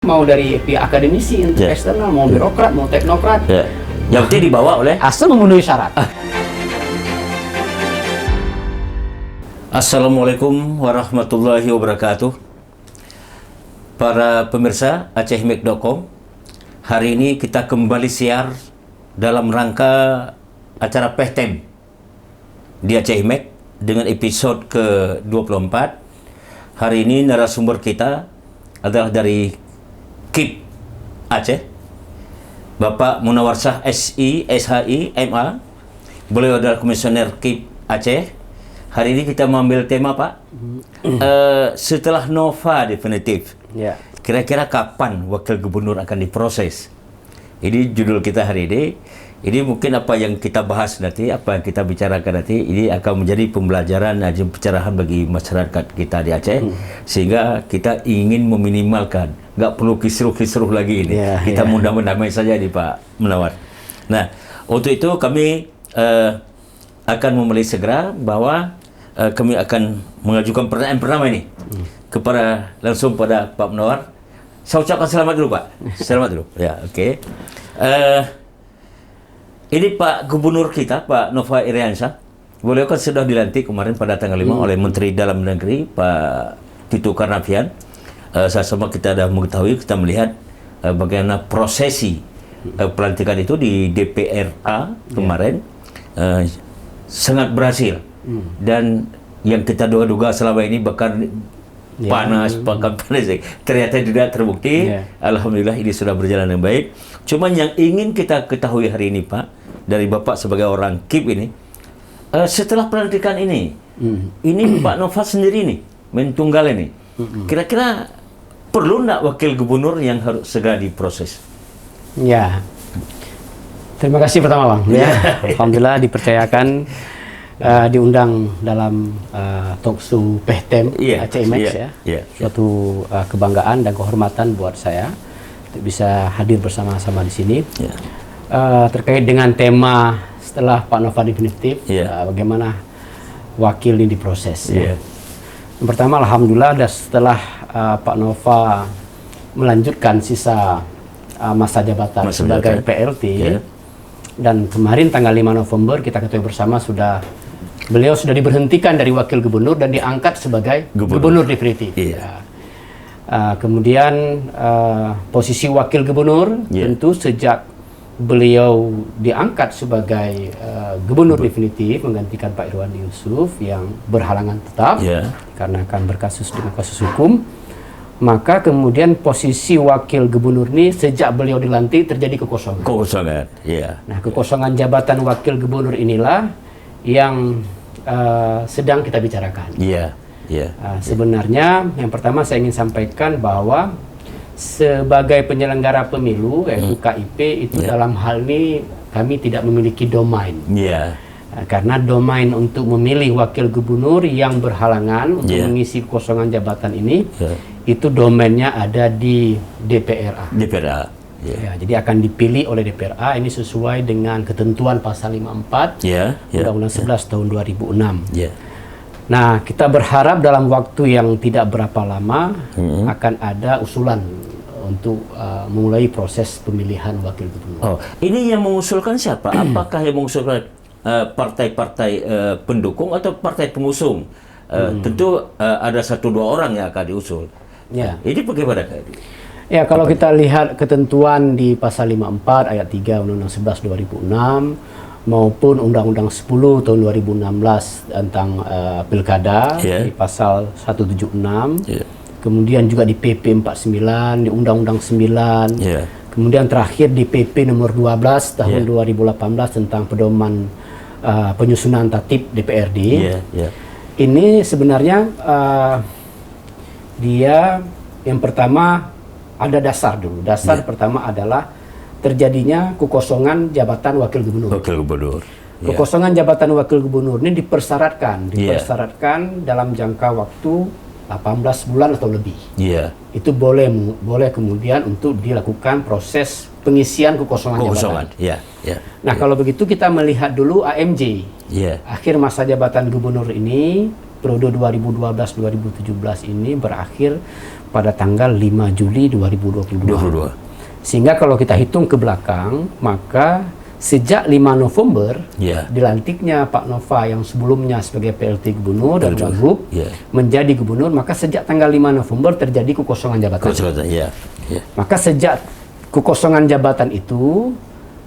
Mau dari pihak akademisi, untuk eksternal, mau birokrat, mau teknokrat, yang penting dibawa oleh asal memenuhi syarat. Assalamualaikum warahmatullahi wabarakatuh. Para pemirsa AcehMac.com, hari ini kita kembali siar dalam rangka acara PEHTEM di AcehMac dengan episode ke-24. Hari ini narasumber kita adalah dari KIP Aceh, Bapak Munawarsyah SI, SHI, MA. Beliau adalah komisioner KIP Aceh. Hari ini kita mengambil tema, Pak, setelah Nova definitif. Kira-kira kapan Wakil Gubernur akan diproses? Ini judul kita hari ini. Ini mungkin apa yang kita bahas nanti, apa yang kita bicarakan nanti, ini akan menjadi pembelajaran, pencerahan bagi masyarakat kita di Aceh, sehingga kita ingin meminimalkan, nggak perlu kisruh-kisruh lagi ini. Kita mudah-mudamai saja nih Pak Munawar. Nah, untuk itu kami akan memulai segera bahwa kami akan mengajukan pertanyaan pertama ini kepada langsung pada Pak Munawar. Saya ucapkan selamat dulu Pak. Selamat dulu. Ya, oke. Ini Pak Gubernur kita, Pak Nova Iriansyah, beliau kan sudah dilantik kemarin pada tanggal 5 oleh Menteri Dalam Negeri, Pak Tito Karnavian. Sama kita sudah mengetahui, kita melihat bagaimana prosesi pelantikan itu di DPRA kemarin sangat berhasil. Dan yang kita duga-duga selama ini bahkan panas, ternyata tidak terbukti. Alhamdulillah ini sudah berjalan dengan baik. Cuman yang ingin kita ketahui hari ini Pak, dari Bapak sebagai orang KIP ini, setelah pelantikan ini Pak Nova sendiri nih, main tunggal ini, kira-kira perlu nggak Wakil Gubernur yang harus segera diproses? Ya, terima kasih pertama Bang. Alhamdulillah dipercayakan diundang dalam talkshow PEHTEM AcehMac suatu kebanggaan dan kehormatan buat saya untuk bisa hadir bersama-sama di sini terkait dengan tema setelah Pak Nova definitif, bagaimana wakil ini diproses. Yang pertama, alhamdulillah setelah Pak Nova melanjutkan sisa masa jabatan sebagai PLT, dan kemarin tanggal 5 November kita ketahui bersama beliau sudah diberhentikan dari Wakil Gubernur dan diangkat sebagai Gubernur definitif. Kemudian posisi Wakil Gubernur tentu sejak beliau diangkat sebagai Gubernur definitif menggantikan Pak Irwandi Yusuf yang berhalangan tetap karena akan berkasus dengan kasus hukum, maka kemudian posisi Wakil Gubernur ini sejak beliau dilantik terjadi kekosongan. Nah, kekosongan jabatan Wakil Gubernur inilah yang sedang kita bicarakan. Sebenarnya yang pertama saya ingin sampaikan bahwa sebagai penyelenggara pemilu yaitu KIP itu dalam hal ini kami tidak memiliki domain. Karena domain untuk memilih Wakil Gubernur yang berhalangan untuk mengisi kekosongan jabatan ini itu domainnya ada di DPRA. Jadi akan dipilih oleh DPRA, ini sesuai dengan ketentuan pasal 54 Undang-Undang 11 tahun 2006. Nah, kita berharap dalam waktu yang tidak berapa lama akan ada usulan untuk memulai proses pemilihan Wakil Gubernur. Ini yang mengusulkan siapa? Apakah yang mengusulkan partai-partai pendukung atau partai pengusung? Tentu ada 1-2 orang yang akan diusul. Ini bagaimana? Ya, kalau kita lihat ketentuan di pasal 54 ayat 3 Undang-Undang 11 2006 maupun Undang-Undang 10 tahun 2016 tentang pilkada di pasal 176, kemudian juga di PP 49, di Undang-Undang 9, kemudian terakhir di PP nomor 12 tahun 2018 tentang pedoman penyusunan tatip DPRD. Ini sebenarnya dia yang pertama ada dasar dulu. Dasar pertama adalah terjadinya kekosongan jabatan Wakil Gubernur. Kekosongan jabatan Wakil Gubernur ini dipersyaratkan dalam jangka waktu 18 bulan atau lebih. Itu boleh kemudian untuk dilakukan proses pengisian kekosongan jabatan. Nah, kalau begitu kita melihat dulu AMJ. Akhir masa jabatan gubernur ini periode 2012-2017 ini berakhir pada tanggal 5 Juli 2022. Sehingga kalau kita hitung ke belakang, maka sejak 5 November dilantiknya Pak Nova yang sebelumnya sebagai PLT Gubernur dan Wagub menjadi Gubernur, maka sejak tanggal 5 November terjadi kekosongan jabatan. Maka sejak kekosongan jabatan itu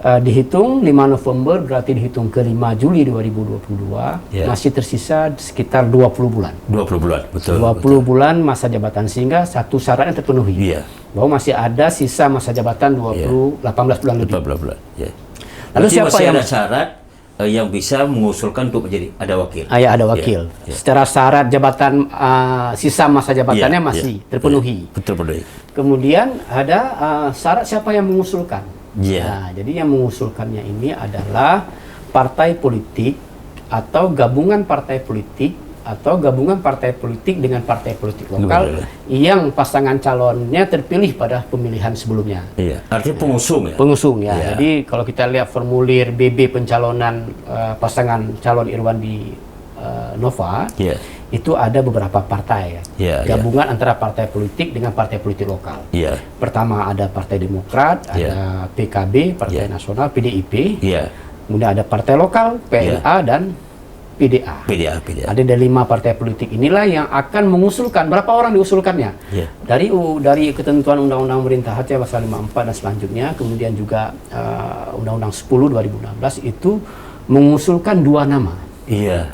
dihitung 5 November berarti dihitung ke 5 Juli 2022 masih tersisa sekitar 20 bulan. 20 bulan, betul. 20 bulan masa jabatan, sehingga satu syaratnya terpenuhi. Bahwa masih ada sisa masa jabatan 18 bulan lebih. 18 bulan. Lalu siapa masih yang ada syarat yang bisa mengusulkan untuk menjadi ada wakil? Ada wakil. Secara syarat jabatan sisa masa jabatannya masih terpenuhi. Terpenuhi. Kemudian ada syarat siapa yang mengusulkan. Nah, jadi yang mengusulkannya ini adalah partai politik atau gabungan partai politik dengan partai politik lokal yang pasangan calonnya terpilih pada pemilihan sebelumnya. Artinya pengusung ya? Pengusung ya. Jadi kalau kita lihat formulir BB pencalonan pasangan calon Irwandi Nova, itu ada beberapa partai gabungan antara partai politik dengan partai politik lokal. Pertama ada Partai Demokrat, ada PKB, Partai Nasional, PDIP. Kemudian ada partai lokal, PLA dan PDA. Ada dari 5 partai politik inilah yang akan mengusulkan. Berapa orang diusulkannya? Dari ketentuan Undang-Undang Pemerintah Aceh Pasal 54 dan selanjutnya, kemudian juga Undang-Undang 10 2016 itu mengusulkan 2 nama.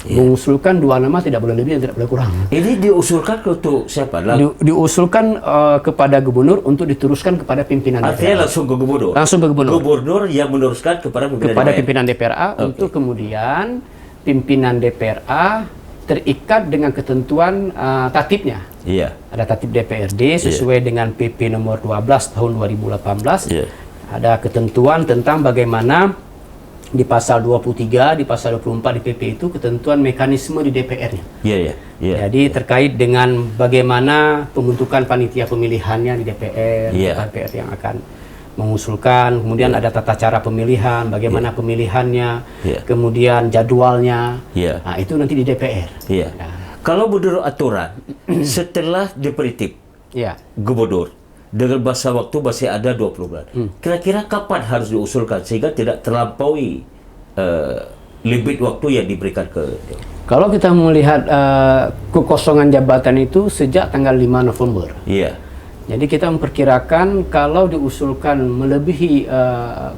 Mengusulkan 2 nama, tidak boleh lebih dan tidak boleh kurang. Ini diusulkan untuk siapa? Diusulkan kepada gubernur untuk diteruskan kepada pimpinan DPR. Artinya langsung ke gubernur? Langsung ke gubernur. Gubernur yang meneruskan kepada pimpinan DPRA untuk kemudian pimpinan DPRA terikat dengan ketentuan tatipnya. Ada tatip DPRD sesuai dengan PP nomor 12 tahun 2018. Ada ketentuan tentang bagaimana di pasal 23, di pasal 24 di PP itu ketentuan mekanisme di DPR-nya. Jadi terkait dengan bagaimana pembentukan panitia pemilihannya di DPR, DPR yang akan mengusulkan, kemudian ada tata cara pemilihan, bagaimana pemilihannya, kemudian jadwalnya. Nah, itu nanti di DPR. Kalau menurut aturan setelah diperintik gubernur dengan masa waktu masih ada 20 bulan. Kira-kira kapan harus diusulkan sehingga tidak terlampaui limit waktu yang diberikan ke Dewan? Kalau kita melihat kekosongan jabatan itu sejak tanggal 5 November. Jadi kita memperkirakan kalau diusulkan melebihi,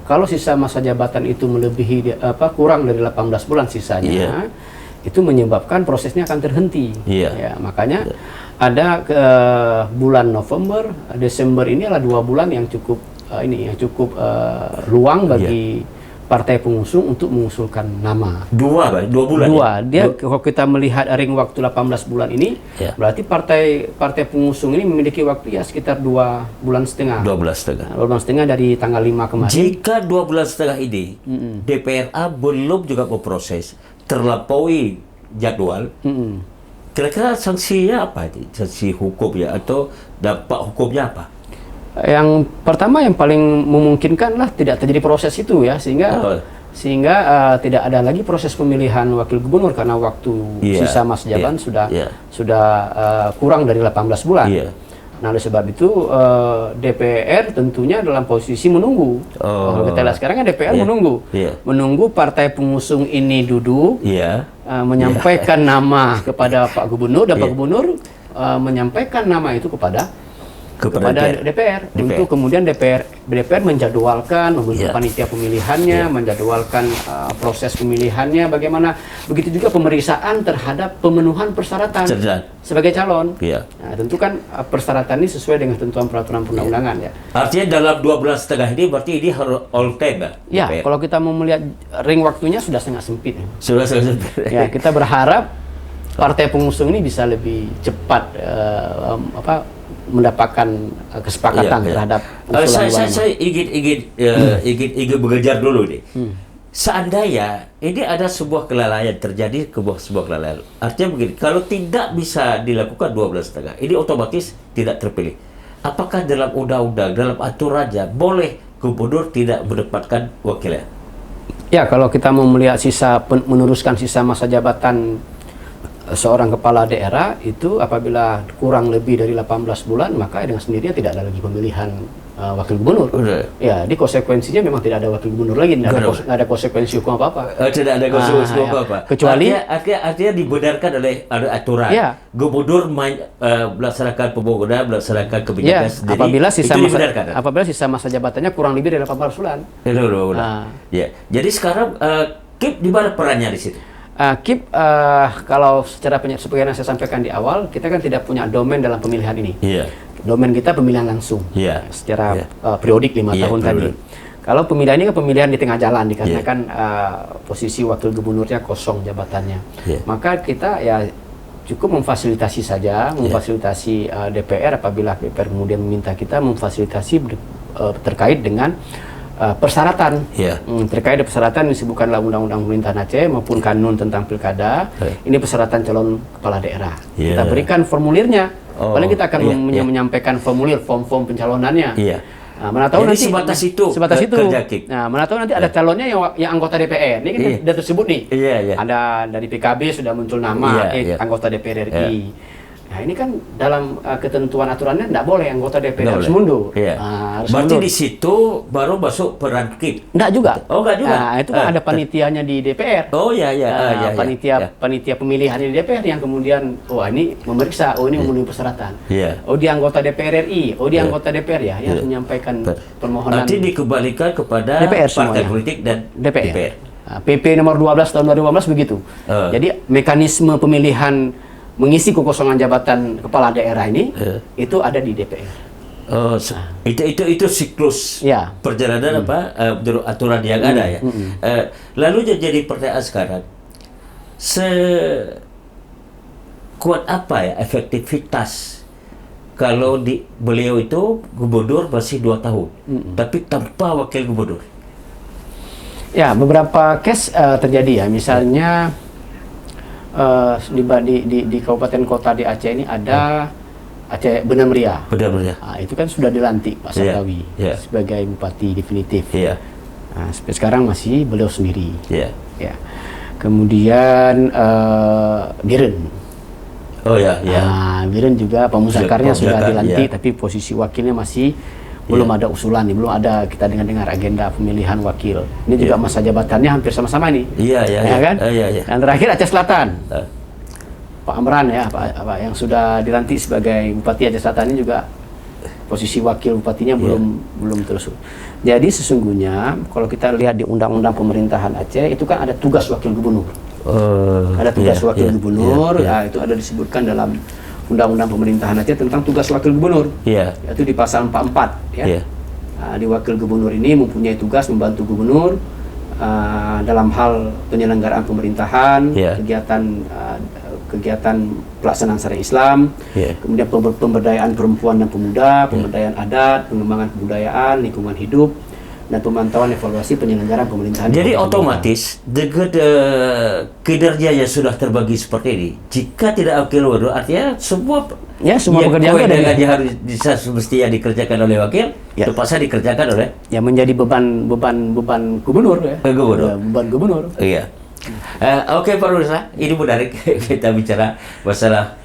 kalau sisa masa jabatan itu melebihi kurang dari 18 bulan sisanya, itu menyebabkan prosesnya akan terhenti. Makanya ada bulan November, Desember ini adalah 2 bulan yang cukup luang bagi partai pengusung untuk mengusulkan nama. 2 bulan. Kalau kita melihat ring waktu 18 bulan ini, berarti partai pengusung ini memiliki waktu sekitar 2 bulan setengah. 2 bulan setengah. 2 bulan setengah dari tanggal 5 kemarin. Jika 2 bulan setengah ini DPRA belum juga memproses, terlampaui jadwal, kira-kira sanksinya apa? Sanksi hukumnya atau dampak hukumnya apa? Yang pertama yang paling memungkinkan lah tidak terjadi proses itu sehingga tidak ada lagi proses pemilihan wakil gubernur karena waktu sisa masa jabatan sudah kurang dari 18 bulan. Nah, oleh sebab itu DPR tentunya dalam posisi menunggu. Kalau kita lihat sekarang DPR menunggu partai pengusung ini duduk, menyampaikan nama kepada Pak Gubernur dan Pak Gubernur menyampaikan nama itu kepada DPR untuk kemudian DPR menjadwalkan, membentuk panitia pemilihannya, menjadwalkan proses pemilihannya, bagaimana begitu juga pemeriksaan terhadap pemenuhan persyaratan sebagai calon. Nah, tentu kan persyaratan ini sesuai dengan ketentuan peraturan perundang-undangan Artinya dalam 2 bulan setengah ini berarti ini harus all time kalau kita mau melihat ring waktunya sudah sangat sempit. Sudah sangat sempit. Kita berharap partai pengusung ini bisa lebih cepat mendapatkan kesepakatan terhadap usulan. Saya ingin mengejar dulu nih. Seandainya ini ada sebuah kelalaian terjadi, sebuah kelalaian. Artinya begini, kalau tidak bisa dilakukan 2 bulan setengah, ini otomatis tidak terpilih. Apakah dalam undang-undang, dalam aturannya boleh gubernur tidak mendapatkan wakilnya? Kalau kita mau melihat meneruskan sisa masa jabatan seorang kepala daerah itu apabila kurang lebih dari 18 bulan, maka dengan sendirinya tidak ada lagi pemilihan wakil gubernur. Ya, di konsekuensinya memang tidak ada wakil gubernur lagi, tidak ada konsekuensi hukum apa-apa. Tidak ada konsekuensi hukum apa-apa. Kecuali artinya dibenarkan oleh aturan. Ya. Gubernur melaksanakan pembangunan, melaksanakan kebijakan sendiri. Apabila sisa masa jabatannya kurang lebih dari 18 bulan. Ya. Jadi sekarang KIP di mana perannya di situ? KIP kalau secara seperti yang saya sampaikan di awal, kita kan tidak punya domain dalam pemilihan ini. Domain kita pemilihan langsung, secara periodik 5 tahun tadi. Kalau pemilihan ini kan pemilihan di tengah jalan, dikarenakan posisi wakil gubernurnya kosong jabatannya. Maka kita ya cukup memfasilitasi saja, memfasilitasi DPR apabila DPR kemudian meminta kita memfasilitasi terkait dengan persyaratan. Terkait dengan persyaratan yang disebutkan dalam Undang-Undang Pemerintahan Aceh maupun Kanun tentang Pilkada. Ini persyaratan calon kepala daerah. Kita berikan formulirnya. Paling kita akan menyampaikan formulir form pencalonannya. Mana tahu jadi nanti sebatas itu. Nah, mana tahu nanti ada calonnya yang anggota DPR. Ini kan sudah tersebut nih. Ada dari PKB sudah muncul nama anggota DPR RI. Nah, ini kan dalam ketentuan aturannya tidak boleh anggota DPR harus mundur. Berarti di situ baru masuk peran KIP? Enggak juga. Oh, enggak juga. Nah, itu kan ada panitianya di DPR. Panitia pemilihan di DPR yang kemudian ini memeriksa, ini memenuhi persyaratan. Dia anggota DPR RI, dia anggota DPR yang menyampaikan permohonan. Nanti dikembalikan kepada DPR partai politik dan DPR. PP nomor 12 tahun 2015 begitu. Jadi mekanisme pemilihan mengisi kekosongan jabatan kepala daerah ini itu ada di DPR. Itu siklus perjalanan aturan yang ada ya. Lalu jadi pertanyaan sekarang, sekuat apa ya efektivitas kalau beliau itu gubernur masih 2 tahun, tapi tanpa wakil gubernur? Ya, beberapa case terjadi ya, misalnya di kabupaten kota di Aceh ini ada Aceh Benar Meriah. Nah, itu kan sudah dilantik Pak Sarkawi sebagai bupati definitif. Nah, sampai sekarang masih beliau sendiri. Kemudian Biren. Biren juga Pak Muzakarnya sudah dilantik, tapi posisi wakilnya masih belum ada usulan nih, belum ada kita dengar agenda pemilihan wakil. Ini juga masa jabatannya hampir sama-sama nih. Kan? Dan terakhir Aceh Selatan. Pak Amran Pak yang sudah dilantik sebagai Bupati Aceh Selatan ini juga posisi wakil bupatinya belum terus. Jadi sesungguhnya kalau kita lihat di Undang-Undang Pemerintahan Aceh itu kan ada tugas wakil gubernur. Ada tugas wakil gubernur, itu ada disebutkan dalam Undang-Undang Pemerintahan Aceh tentang tugas wakil gubernur, yaitu di pasal 44. Nah, di wakil gubernur ini mempunyai tugas membantu gubernur dalam hal penyelenggaraan pemerintahan, kegiatan pelaksanaan syariat Islam, kemudian pemberdayaan perempuan dan pemuda, pemberdayaan adat, pengembangan kebudayaan, lingkungan hidup, dan pemantauan evaluasi penyelenggaraan pemerintahan. Jadi otomatis dengan kinerjanya sudah terbagi seperti ini, jika tidak wakil gubernur artinya semua pekerjaan yang harus semestinya dikerjakan oleh wakil terpaksa dikerjakan oleh menjadi beban gubernur beban gubernur. Oke Pak Nursa, ini menarik kita bicara masalah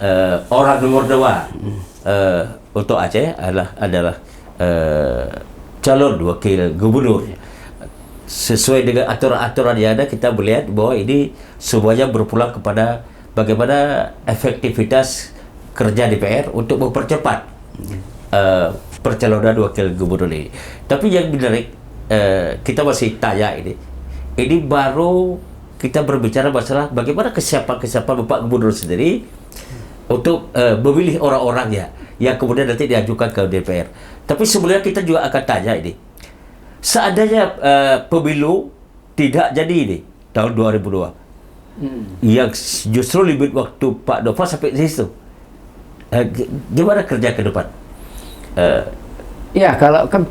orang nomor 2 untuk Aceh adalah calon wakil gubernur. Sesuai dengan aturan-aturan yang ada, kita melihat bahwa ini semuanya berpulang kepada bagaimana efektivitas kerja DPR untuk mempercepat percalonan wakil gubernur ini. Tapi yang menarik, kita masih tanya ini baru kita berbicara masalah bagaimana kesiapan Bapak Gubernur sendiri untuk memilih orang-orangnya yang kemudian nanti diajukan ke DPR. Tapi sebenarnya kita juga akan tanya ini, seandainya pemilu tidak jadi ini tahun 2002, yang justru limit waktu Pak Nova sampai di situ, gimana kerja ke depan? Kalau kan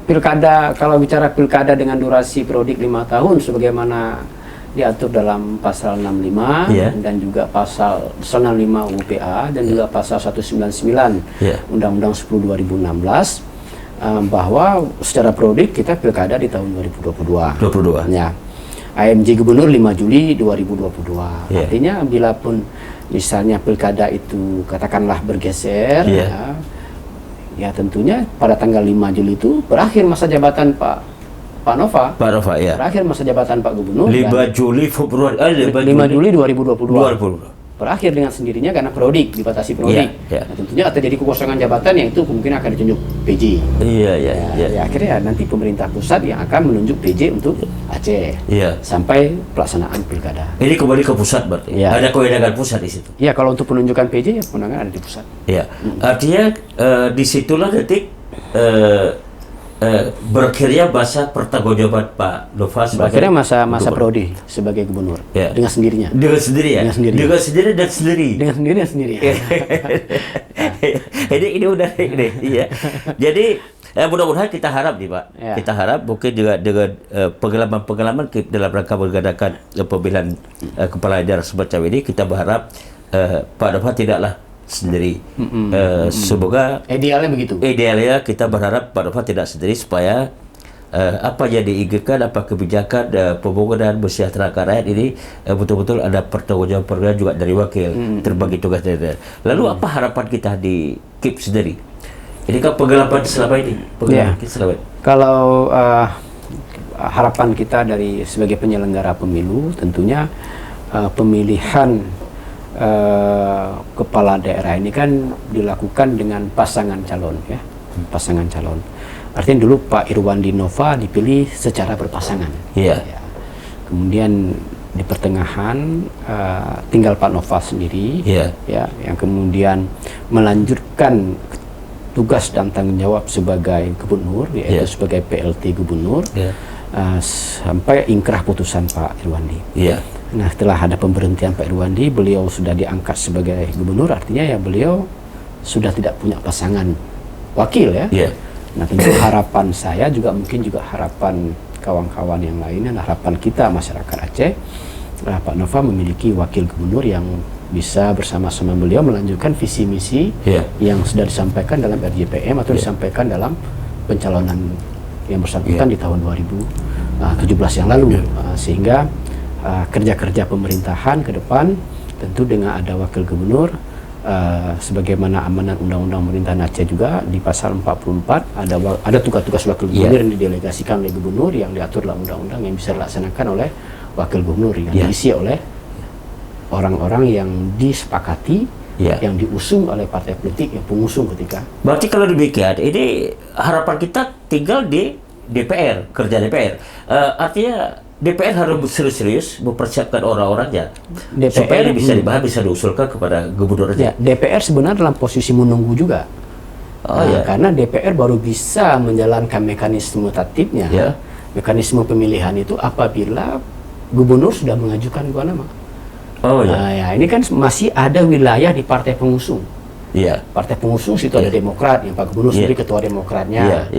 kalau bicara pilkada dengan durasi periodik 5 tahun, sebagaimana diatur dalam pasal 65 dan juga pasal 65 UPA dan juga pasal 199 Undang-Undang 10 2016. Bahwa secara periodik kita pilkada di tahun 2022. AMJ Gubernur 5 Juli 2022. Artinya bila pun misalnya pilkada itu katakanlah bergeser, ya tentunya pada tanggal 5 Juli itu berakhir masa jabatan Pak Nova. Ya. Berakhir masa jabatan Pak Gubernur. 5 Juli Februari 5 Juli 2022. 2022. Berakhir dengan sendirinya karena periodik, dibatasi periodik. Nah, tentunya akan jadi kekosongan jabatan yang itu kemungkinan akan ditunjuk PJ. Ya, akhirnya nanti pemerintah pusat yang akan menunjuk PJ untuk Aceh sampai pelaksanaan pilkada. Ini kembali ke pusat berarti. Ada kewenangan pusat di situ. Ya, kalau untuk penunjukan PJ ya kewenangan ada di pusat. Artinya disitulah detik berakhirnya masa pertanggungjawaban Pak Nova berakhirnya masa periode sebagai gubernur dengan sendirinya. Dengan sendiri dan sendiri. Ini udah ini. Jadi mudah-mudahan kita harap nih Pak. Kita harap mungkin juga dengan pengalaman dalam rangka mengadakan pemilihan kepala daerah semacam ini, kita berharap Pak Nova tidaklah sendiri. Semoga idealnya begitu. Idealnya kita berharap Pak Nova tidak sendiri, supaya apa yang diinginkan, apa kebijakan pembangunan mesejahterakan rakyat ini betul-betul ada pertanggungjawaban juga dari wakil terbagi tugas dari. Lalu apa harapan kita di KIP sendiri? Ini kan pengalaman selama ini. Kalau harapan kita dari sebagai penyelenggara pemilu, tentunya pemilihan kepala daerah ini kan dilakukan dengan pasangan calon, pasangan calon. Artinya dulu Pak Irwandi Nova dipilih secara berpasangan. Kemudian di pertengahan tinggal Pak Nova sendiri, yang kemudian melanjutkan tugas dan tanggung jawab sebagai gubernur, yaitu sebagai PLT gubernur, sampai ingkrah putusan Pak Irwandi. Nah, setelah ada pemberhentian Pak Irwandi, beliau sudah diangkat sebagai gubernur, artinya ya beliau sudah tidak punya pasangan wakil Nah, tentu harapan saya juga mungkin juga harapan kawan-kawan yang lainnya, harapan kita masyarakat Aceh, Pak Nova memiliki wakil gubernur yang bisa bersama-sama beliau melanjutkan visi misi yang sudah disampaikan dalam RJPM atau disampaikan dalam pencalonan yang bersangkutan di tahun 2017 yang lalu, sehingga kerja-kerja pemerintahan ke depan tentu dengan ada wakil gubernur, sebagaimana amanat Undang-Undang Pemerintahan Aceh juga di pasal 44 ada tugas-tugas wakil gubernur yang didelegasikan oleh gubernur yang diatur dalam undang-undang yang bisa dilaksanakan oleh wakil gubernur yang diisi oleh orang-orang yang disepakati, yang diusung oleh partai politik yang pengusung ketika. Berarti kalau demikian, ini harapan kita tinggal di DPR, kerja DPR. Artinya DPR harus serius-serius mempersiapkan orang-orangnya supaya bisa dibahas, bisa diusulkan kepada gubernur aja. DPR sebenarnya dalam posisi menunggu juga. Karena DPR baru bisa menjalankan mekanisme tatibnya, mekanisme pemilihan itu apabila gubernur sudah mengajukan 2 nama. Ini kan masih ada wilayah di partai pengusung. Partai pengusung situ ada Demokrat, yang Pak Gubernur sendiri ketua Demokratnya.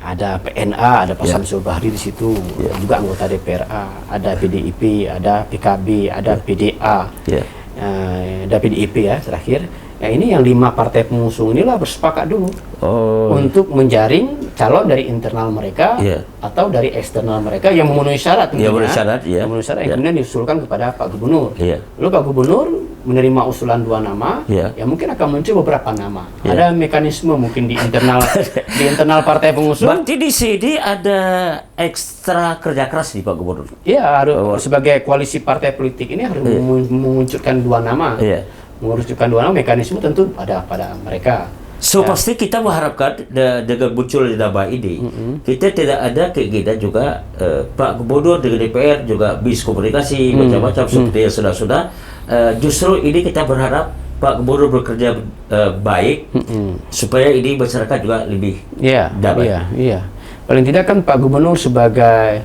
Ada PNA, ada Pak Samsul Bahri di situ, juga anggota DPRA, ada PDIP, ada PKB, ada PDA, ada PDIP terakhir. Ini yang 5 partai pengusung inilah bersepakat dulu untuk menjaring calon dari internal mereka atau dari eksternal mereka yang memenuhi syarat, memenuhi syarat yang kemudian diusulkan kepada Pak Gubernur. Lalu Pak Gubernur menerima usulan 2 nama, ya mungkin akan muncul beberapa nama. Ada mekanisme mungkin di internal partai pengusung. Berarti di sini ada ekstra kerja keras di Pak Gubernur. Harus sebagai koalisi partai politik ini harus memunculkan 2 nama. Menguruckan 2 nama, mekanisme tentu pada mereka. Pasti kita mengharapkan dengan muncul nama ini, kita tidak ada keinginan juga Pak Gubernur dengan DPR juga miskomunikasi macam-macam seperti yang sudah-sudah. Justru ini kita berharap Pak Gubernur bekerja baik supaya ini masyarakat juga lebih damai. Paling tidak kan Pak Gubernur sebagai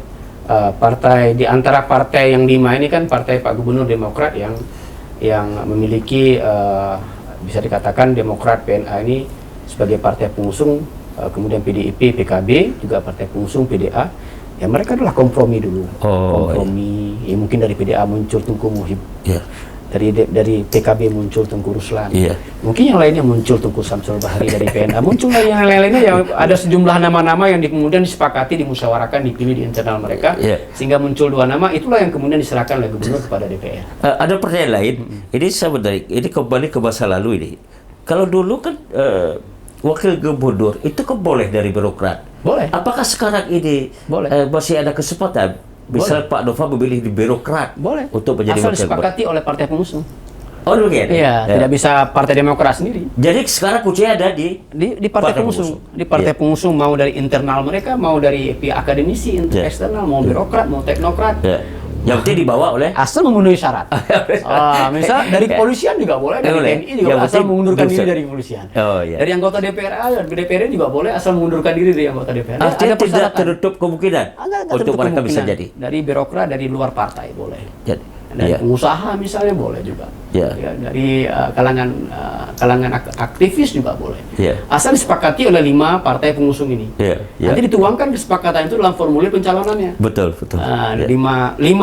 partai di antara partai yang 5 ini kan partai Pak Gubernur Demokrat yang memiliki bisa dikatakan Demokrat, PNA ini sebagai partai pengusung, kemudian PDIP, PKB juga partai pengusung, PDA. Ya mereka adalah kompromi dulu. Kompromi. Mungkin dari PDA muncul Tunku Muhib. dari PKB muncul Tengku Ruslan. Mungkin yang lainnya muncul Tengku Samsul Bahri dari PNA, muncul yang lain-lainnya, yang ada sejumlah nama-nama yang kemudian disepakati, dimusyawarahkan, dipilih di internal mereka, sehingga muncul 2 nama. Itulah yang kemudian diserahkan oleh gubernur kepada DPR. Ada pertanyaan lain. Ini sebenarnya ini kembali ke masa lalu ini. Kalau dulu kan wakil gubernur itu kan boleh dari birokrat. Boleh. Apakah sekarang ini masih ada kesempatan? Misal Pak Nova memilih di birokrat, boleh, untuk menjadi asal disepakati oleh partai pengusung. Oh, demikian. Iya, tidak bisa Partai Demokrat sendiri. Jadi sekarang kuncinya ada di partai pengusung. Di partai pengusung, mau dari internal mereka, mau dari pihak akademisi, eksternal, mau birokrat, mau teknokrat. Yang penting dibawa oleh asal memenuhi syarat. Misal dari kepolisian juga boleh, dari TNI juga boleh, asal mengundurkan diri dari kepolisian. Dari anggota DPR juga boleh, asal mengundurkan diri dari anggota DPR. Artinya tidak tertutup kemungkinan untuk mereka bisa jadi. Dari birokrat, dari luar partai boleh. Dari pengusaha misalnya boleh juga. Dari kalangan aktivis juga boleh. Asal disepakati oleh 5 partai pengusung ini. Nanti dituangkan kesepakatan itu dalam formulir pencalonannya. Betul. 5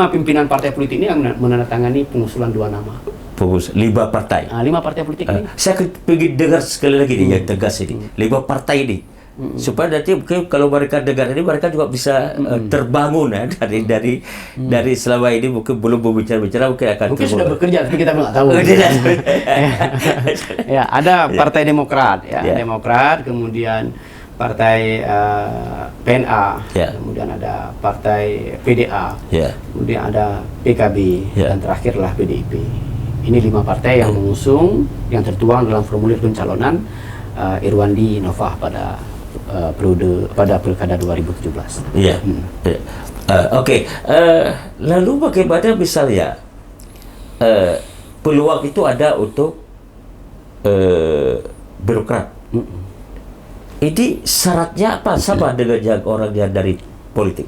pimpinan partai politik ini yang menandatangani pengusulan 2 nama. 5 partai. 5 partai politik ini. Saya ingin dengar sekali lagi yang tegas ini. 5 partai ini. Supaya nanti mungkin kalau mereka dengar ini, mereka juga bisa terbangun dari selama ini mungkin belum berbicara mungkin akan sudah bekerja, tapi kita nggak tahu. Ada Partai Demokrat, Demokrat, kemudian Partai PNA, kemudian ada Partai PDA, kemudian ada PKB, dan terakhirlah PDIP. Ini 5 partai yang mengusung, yang tertuang dalam formulir pencalonan Irwandi Nova pada pilkada 2017. Oke. Lalu bagaimana misalnya peluang itu ada untuk birokrat? Ini syaratnya apa sama dengan yang orang yang dari politik?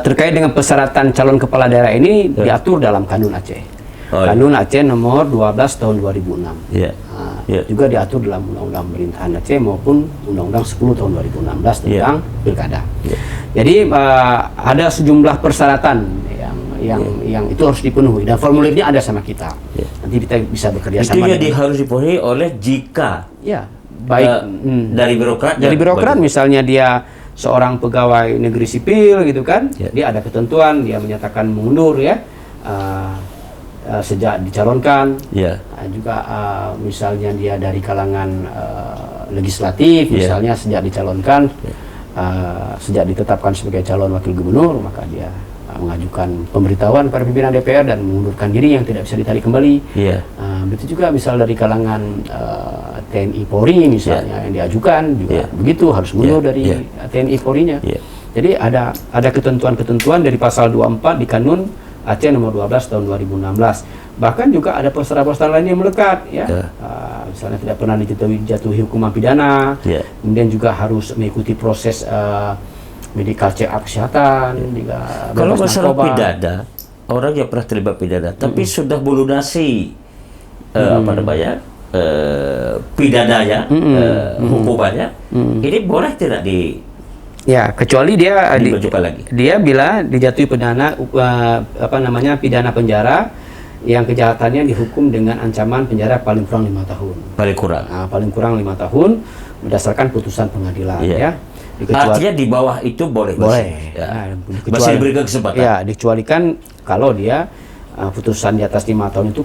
Terkait dengan persyaratan calon kepala daerah ini diatur dalam Kanun Aceh. Kanun Aceh nomor 12 tahun 2006. Juga diatur dalam Undang-Undang Pemerintahan Aceh maupun Undang-Undang 10 tahun 2016 tentang pilkada. Jadi ada sejumlah persyaratan yang itu harus dipenuhi, dan formulirnya ada sama kita. Nanti kita bisa bekerja sama. Itu harus dipenuhi oleh jika baik dari birokrat. Dari birokrat misalnya dia seorang pegawai negeri sipil gitu kan, dia ada ketentuan, dia menyatakan mundur sejak dicalonkan. Juga misalnya dia dari kalangan legislatif, misalnya sejak dicalonkan, sejak ditetapkan sebagai calon wakil gubernur, maka dia mengajukan pemberitahuan pada pimpinan DPR dan mengundurkan diri yang tidak bisa ditarik kembali. Begitu juga misal dari kalangan TNI Polri misalnya yang diajukan juga begitu, harus mundur dari TNI Polri-nya. Jadi ada ketentuan-ketentuan dari pasal 24 di Kanun Aceh nomor 12 tahun 2016. Bahkan juga ada persyaratan lain yang melekat, misalnya tidak pernah dijatuhi hukuman pidana, kemudian juga harus mengikuti proses medical check up kesehatan, juga kalau masalah pidana, orang yang pernah terlibat pidana tapi sudah melunasi pidananya, hukumannya, ini boleh tidak kecuali dia lagi. Dia bila dijatuhi pidana pidana penjara yang kejahatannya dihukum dengan ancaman penjara paling kurang 5 tahun. Paling kurang 5 tahun berdasarkan putusan pengadilan. Artinya di bawah itu boleh. Masih diberikan kesempatan. Dikecualikan kalau dia putusan di atas 5 tahun itu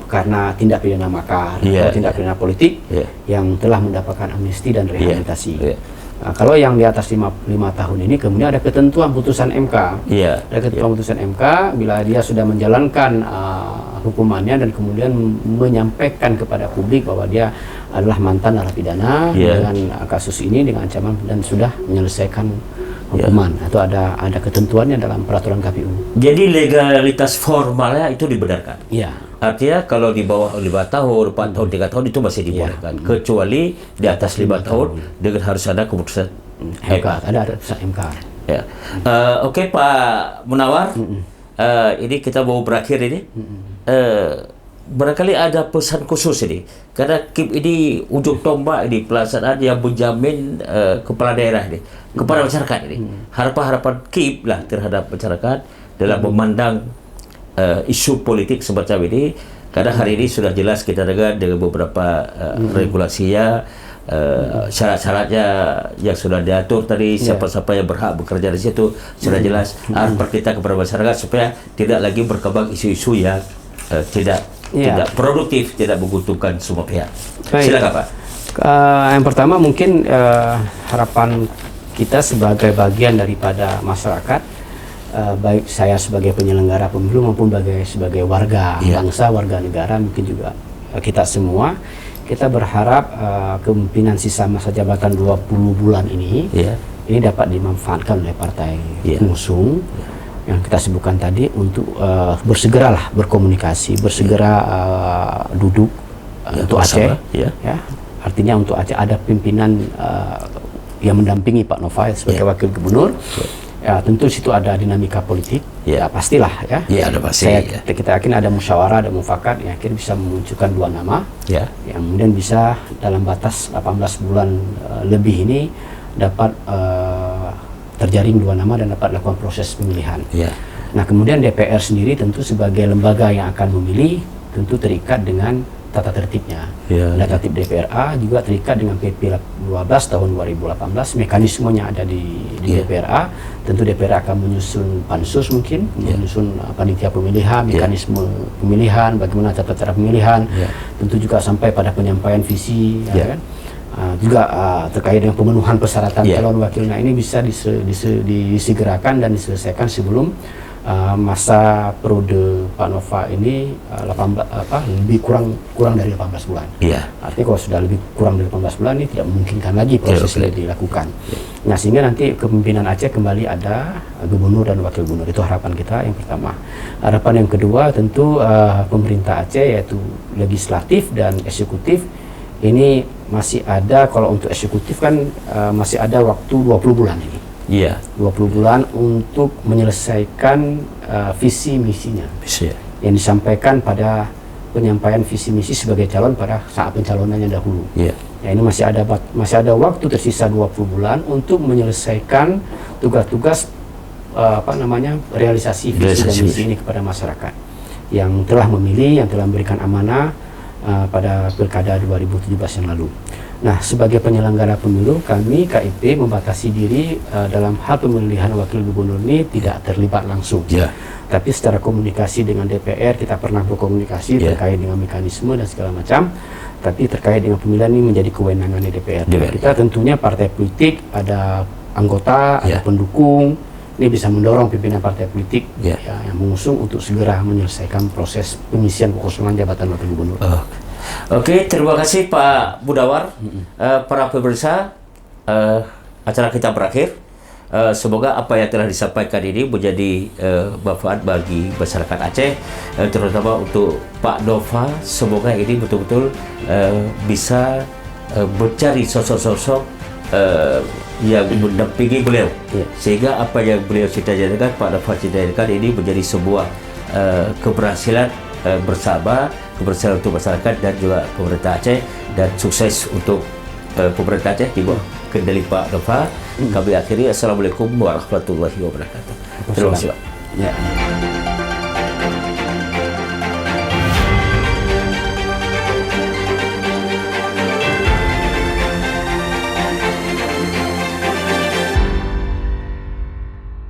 karena tindak pidana makar atau tindak pidana politik yang telah mendapatkan amnesti dan rehabilitasi. Kalau yang di atas 5 tahun ini kemudian ada ketentuan putusan MK. Ada ketentuan putusan MK bila dia sudah menjalankan hukumannya dan kemudian menyampaikan kepada publik bahwa dia adalah mantan narapidana dengan kasus ini dengan ancaman dan sudah menyelesaikan hukuman, atau ada ketentuannya dalam peraturan KPU. Jadi legalitas formalnya itu dibenarkan. Artinya kalau di bawah 5 tahun, 4 tahun, 3 tahun itu masih dibolehkan. Kecuali di atas 5 tahun dengan harus ada keputusan MK. Ada keputusan MK. Oke Pak Munawar, ini kita mau berakhir ini. Barangkali ada pesan khusus ini, karena KIP ini ujung tombak ini pelaksanaan yang menjamin kepala daerah ini kepada masyarakat ini. Harapan-harapan KIP lah terhadap masyarakat dalam memandang isu politik semacam ini, karena hari ini sudah jelas kita dengar dengan beberapa regulasinya, syarat-syaratnya yang sudah diatur tadi, siapa-siapa yang berhak bekerja di situ sudah jelas. Harapan kita kepada masyarakat supaya tidak lagi berkembang isu-isu yang tidak produktif, tidak menguntungkan semua pihak. Silakan Pak. Yang pertama mungkin harapan kita sebagai bagian daripada masyarakat, baik saya sebagai penyelenggara pemilu maupun sebagai warga bangsa, warga negara, mungkin juga kita semua, kita berharap kepemimpinan sisa masa jabatan 20 bulan ini dapat dimanfaatkan oleh partai pengusung yang kita sebutkan tadi untuk bersegeralah berkomunikasi, bersegera duduk untuk Aceh, artinya untuk Aceh ada pimpinan yang mendampingi Pak Nova sebagai wakil gubernur. Ya, tentu situ ada dinamika politik, pastilah ya. Ada pasti. Kita yakin ada musyawarah, ada mufakat, yakin bisa memunculkan 2 nama, yang kemudian bisa dalam batas 18 bulan lebih ini dapat terjaring 2 nama dan dapat lakukan proses pemilihan. Nah, kemudian DPR sendiri tentu sebagai lembaga yang akan memilih, tentu terikat dengan tata tertibnya. Tata tertib DPRA juga terikat dengan PP 12 tahun 2018, mekanismenya ada di DPRA. Tentu DPRA akan menyusun pansus, mungkin menyusun panitia pemilihan, mekanisme pemilihan, bagaimana tata cara pemilihan, tentu juga sampai pada penyampaian visi, juga terkait dengan pemenuhan persyaratan calon wakilnya ini bisa disegerakan dan diselesaikan sebelum masa periode Pak Nova ini lebih kurang dari 18 bulan. Artinya kalau sudah lebih kurang dari 18 bulan ini tidak memungkinkan lagi proses dilakukan. Nah, sehingga nanti kepemimpinan Aceh kembali ada gubernur dan wakil gubernur. Itu harapan kita yang pertama. Harapan yang kedua tentu pemerintah Aceh, yaitu legislatif dan eksekutif, ini masih ada, kalau untuk eksekutif kan masih ada waktu 20 bulan ini. 20 bulan untuk menyelesaikan visi misinya yang disampaikan pada penyampaian visi misi sebagai calon pada saat pencalonannya dahulu. Ya, ini masih ada waktu tersisa 20 bulan untuk menyelesaikan tugas-tugas realisasi visi dan misi ini kepada masyarakat yang telah memilih, yang telah memberikan amanah pada Pilkada 2017 yang lalu. Nah, sebagai penyelenggara pemilu, kami KIP membatasi diri dalam hal pemilihan wakil gubernur ini tidak terlibat langsung. Tapi secara komunikasi dengan DPR, kita pernah berkomunikasi terkait dengan mekanisme dan segala macam. Tapi terkait dengan pemilihan ini menjadi kewenangan DPR. Kita tentunya partai politik, ada anggota, ada pendukung, ini bisa mendorong pimpinan partai politik yang mengusung untuk segera menyelesaikan proses pengisian kekosongan jabatan wakil gubernur. Oke, terima kasih Pak Budawar. Para pemirsa, acara kita berakhir. Semoga apa yang telah disampaikan ini menjadi manfaat bagi masyarakat Aceh, terutama untuk Pak Nova. Semoga ini betul-betul bisa mencari sosok-sosok yang mendampingi beliau, sehingga apa yang beliau cita-citakan, Pak Nova cita-citakan ini menjadi sebuah keberhasilan bersama, keberhasilan untuk masyarakat dan juga pemerintah Aceh, dan sukses untuk pemerintah Aceh di bawah kendali Pak Nova. Kami akhiri, assalamualaikum warahmatullahi wabarakatuh. Terima kasih Pak.